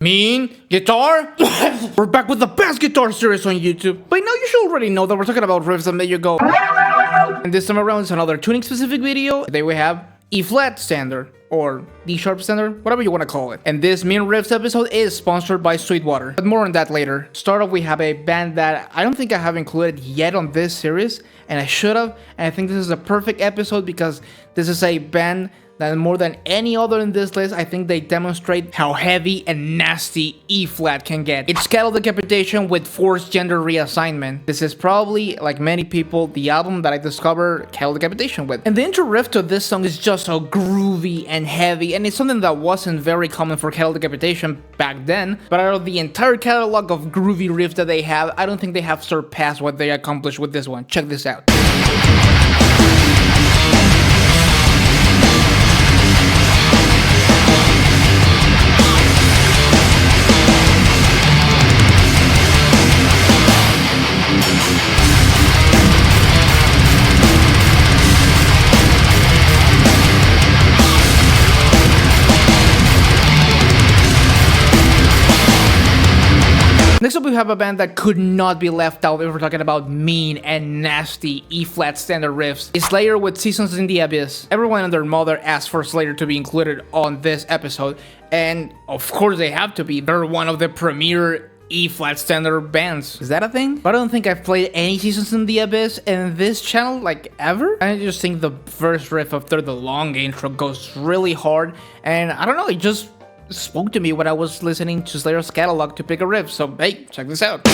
Mean guitar? We're back with the best guitar series on YouTube. By now you should already know that we're talking about riffs that make you go. And this time around it's another tuning specific video. Today we have E flat standard or D sharp standard, whatever you want to call it. And this Mean Riffs episode is sponsored by Sweetwater, but more on that later. Start off, we have a band that I don't think I have included yet on this series, and I should have. And I think this is a perfect episode because this is a band that more than any other in this list, I think they demonstrate how heavy and nasty E flat can get. It's Cattle Decapitation with forced gender reassignment. This is probably, like many people, the album that I discovered Cattle Decapitation with. And the intro riff to this song is just so groovy and heavy, and it's something that wasn't very common for Cattle Decapitation back then, but out of the entire catalog of groovy riffs that they have, I don't think they have surpassed what they accomplished with this one. Check this out. Next up, we have a band that could not be left out if we're talking about mean and nasty E-flat standard riffs. It's Slayer with Seasons in the Abyss. Everyone and their mother asked for Slayer to be included on this episode, and of course they have to be. They're one of the premier E-flat standard bands. Is that a thing? But I don't think I've played any Seasons in the Abyss in this channel, like, ever. I just think the first riff after the long intro goes really hard, and I don't know, it just spoke to me when I was listening to Slayer's catalog to pick a riff, so hey, check this out.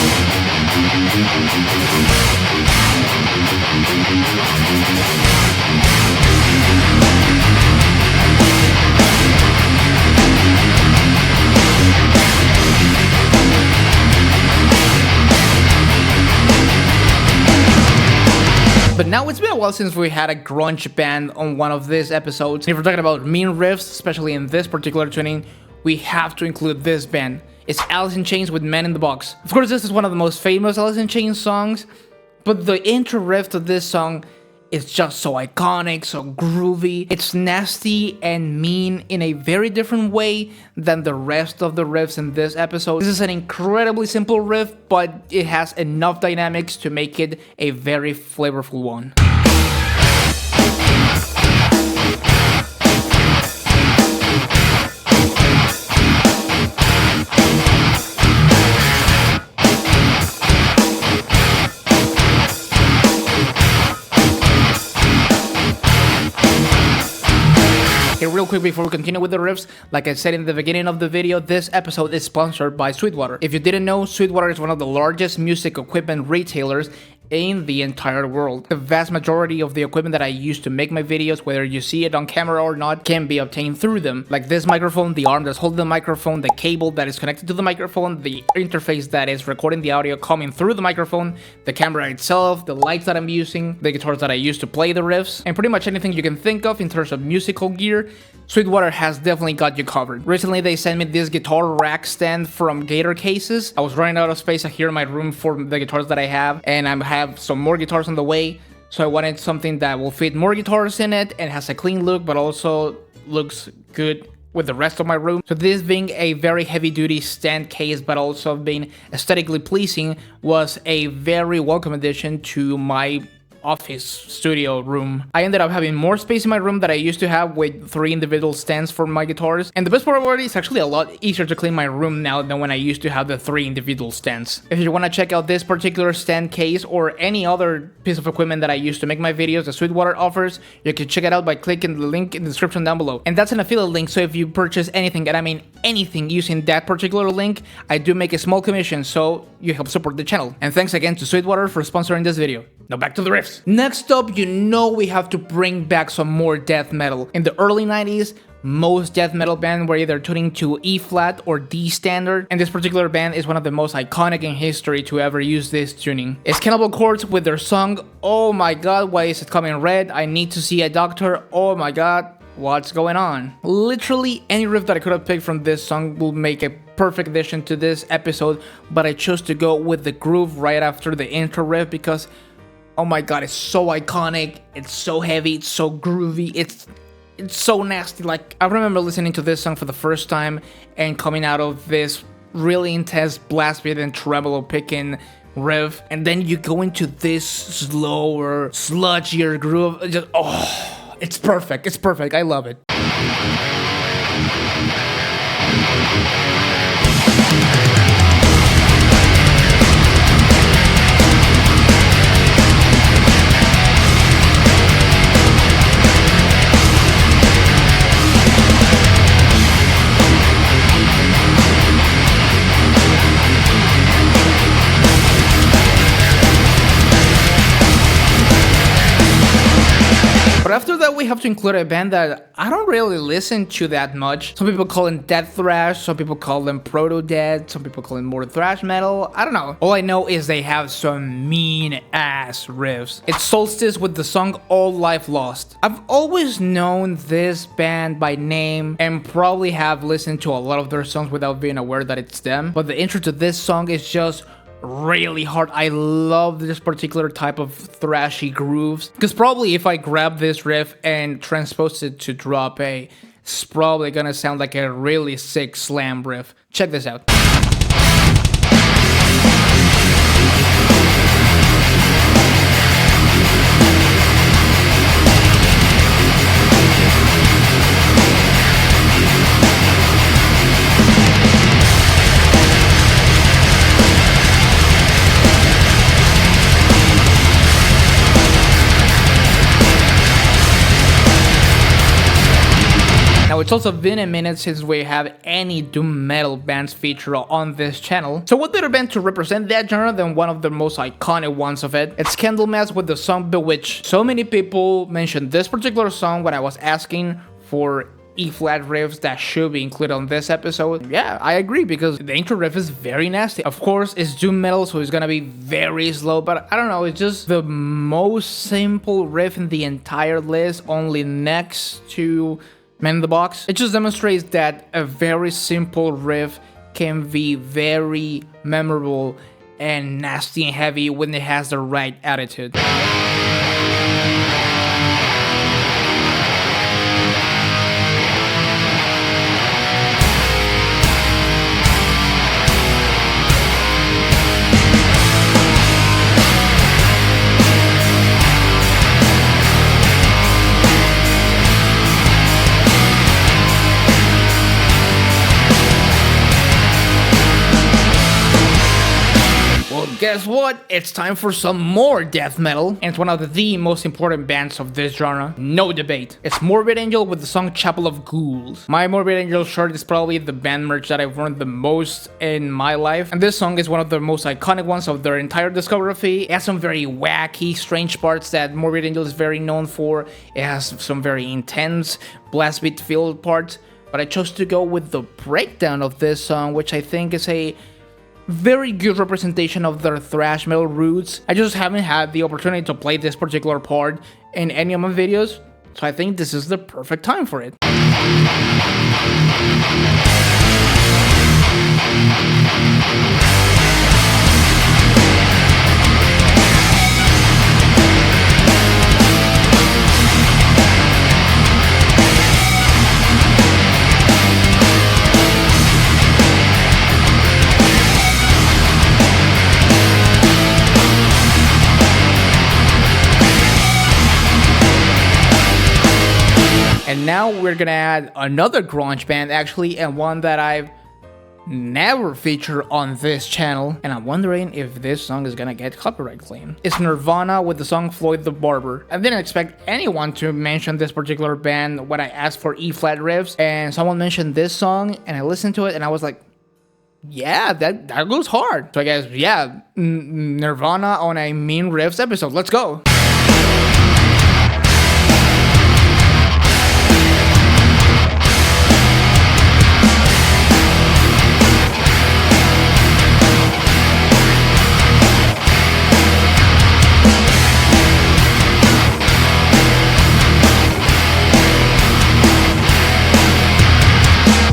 But now it's been a while since we had a grunge band on one of these episodes. If we're talking about mean riffs, especially in this particular tuning, we have to include this band. It's Alice in Chains with Man in the Box. Of course, this is one of the most famous Alice in Chains songs, but the intro riff to this song is just so iconic, so groovy. It's nasty and mean in a very different way than the rest of the riffs in this episode. This is an incredibly simple riff, but it has enough dynamics to make it a very flavorful one. Okay, real quick before we continue with the riffs, like I said in the beginning of the video, this episode is sponsored by Sweetwater. If you didn't know, Sweetwater is one of the largest music equipment retailers in the entire world. The vast majority of the equipment that I use to make my videos, whether you see it on camera or not, can be obtained through them. Like this microphone, the arm that's holding the microphone, the cable that is connected to the microphone, the interface that is recording the audio coming through the microphone, the camera itself, the lights that I'm using, the guitars that I use to play the riffs, and pretty much anything you can think of in terms of musical gear, Sweetwater has definitely got you covered. Recently, they sent me this guitar rack stand from Gator Cases. I was running out of space here in my room for the guitars that I have, and I have some more guitars on the way, so I wanted something that will fit more guitars in it and has a clean look, but also looks good with the rest of my room. So this being a very heavy-duty stand case, but also being aesthetically pleasing, was a very welcome addition to my office studio room. I ended up having more space in my room that I used to have with 3 individual stands for my guitars, and the best part about it is actually a lot easier to clean my room now than when I used to have the 3 individual stands. If you want to check out this particular stand case or any other piece of equipment that I use to make my videos that Sweetwater offers, you can check it out by clicking the link in the description down below. And that's an affiliate link, so if you purchase anything, and I mean anything, using that particular link, I do make a small commission, so you help support the channel. And thanks again to Sweetwater for sponsoring this video. Now back to the riffs. Next up, you know we have to bring back some more death metal. In the early 90s, most death metal bands were either tuning to E flat or D standard, and this particular band is one of the most iconic in history to ever use this tuning. It's Cannibal Corpse with their song, Oh My God, Why Is It Coming Red? I Need to See a Doctor, Oh My God, What's Going On? Literally any riff that I could have picked from this song will make a perfect addition to this episode, but I chose to go with the groove right after the intro riff because oh my god, it's so iconic, it's so heavy, it's so groovy, it's it's so nasty. Like, I remember listening to this song for the first time and coming out of this really intense blast beat and tremolo picking riff, and then you go into this slower, sludgier groove. Just, oh, it's perfect. It's perfect. I love it. But after that, we have to include a band that I don't really listen to that much. Some people call them death thrash, some people call them proto-death, some people call them more thrash metal. I don't know. All I know is they have some mean-ass riffs. It's Solstice with the song All Life Lost. I've always known this band by name and probably have listened to a lot of their songs without being aware that it's them. But the intro to this song is just really hard. I love this particular type of thrashy grooves, because probably if I grab this riff and transpose it to drop A, it's probably gonna sound like a really sick slam riff. Check this out. Now, it's also been a minute since we have any doom metal bands featured on this channel. So what better band to represent that genre than one of the most iconic ones of it? It's Candlemass with the song Bewitched. So many people mentioned this particular song when I was asking for E-flat riffs that should be included on this episode. Yeah, I agree, because the intro riff is very nasty. Of course, it's doom metal, so it's gonna be very slow, but I don't know, it's just the most simple riff in the entire list, only next to Man in the Box. It just demonstrates that a very simple riff can be very memorable and nasty and heavy when it has the right attitude. Guess what? It's time for some more death metal, and it's one of the most important bands of this genre, no debate. It's Morbid Angel with the song Chapel of Ghouls. My Morbid Angel shirt is probably the band merch that I've worn the most in my life, and this song is one of the most iconic ones of their entire discography. It has some very wacky, strange parts that Morbid Angel is very known for. It has some very intense blast beat filled parts, but I chose to go with the breakdown of this song, which I think is a very good representation of their thrash metal roots. I just haven't had the opportunity to play this particular part in any of my videos, so I think this is the perfect time for it. And now we're gonna add another grunge band, actually, and one that I've never featured on this channel, and I'm wondering if this song is gonna get copyright claim. It's Nirvana with the song Floyd the Barber. I didn't expect anyone to mention this particular band when I asked for E-flat riffs, and someone mentioned this song, and I listened to it, and I was like, yeah, that goes hard. So I guess, yeah, Nirvana on a Mean Riffs episode. Let's go.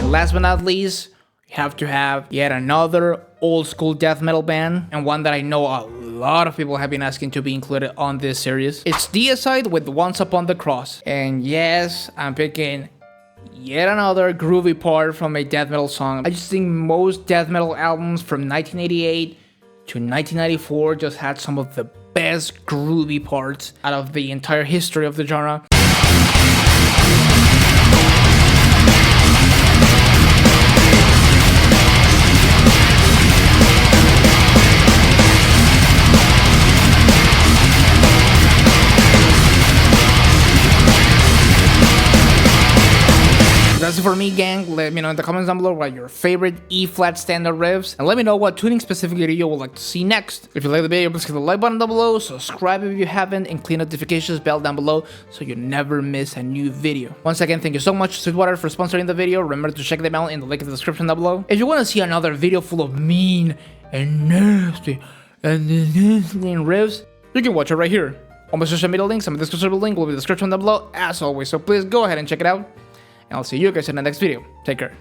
Last but not least, we have to have yet another old school death metal band, and one that I know a lot of people have been asking to be included on this series. It's Deicide with Once Upon the Cross. And yes, I'm picking yet another groovy part from a death metal song. I just think most death metal albums from 1988 to 1994 just had some of the best groovy parts out of the entire history of the genre. That's it for me, gang. Let me know in the comments down below what your favorite E-flat standard riffs, and let me know what tuning specific video you would like to see next. If you like the video, please click the like button down below, subscribe if you haven't, and click notifications bell down below so you never miss a new video. Once again, thank you so much Sweetwater for sponsoring the video. Remember to check them out in the link in the description down below. If you want to see another video full of mean and nasty and riffs, you can watch it right here. All my social media links and my description link will be in the description down below as always, so please go ahead and check it out. And I'll see you guys in the next video. Take care.